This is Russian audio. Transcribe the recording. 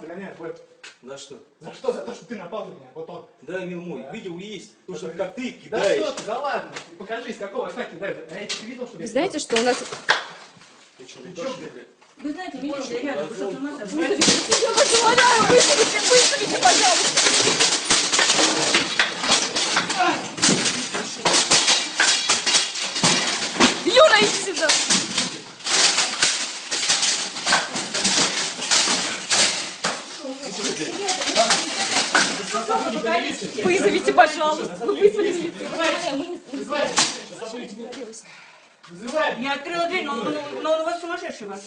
Гоняет в это. За что? За что? За то, что ты напал на меня. Вот он. Да, мил мой, видео есть. То, что как ты Да кидаешь. что ты, да ладно. Покажи, из какого окна кидаешь. А я тебе видел, что Вы знаете, что у нас... Ты что, видишь, блядь? Вы знаете, милиция, ребята, вы что, с ума сошли? Я вас умоляю, вызовите, пожалуйста. Юра, иди сюда. Вызовите, пожалуйста. Вы вызвали милицию. Вызывай. Я открыла дверь, но он у вас сумасшедший ваш.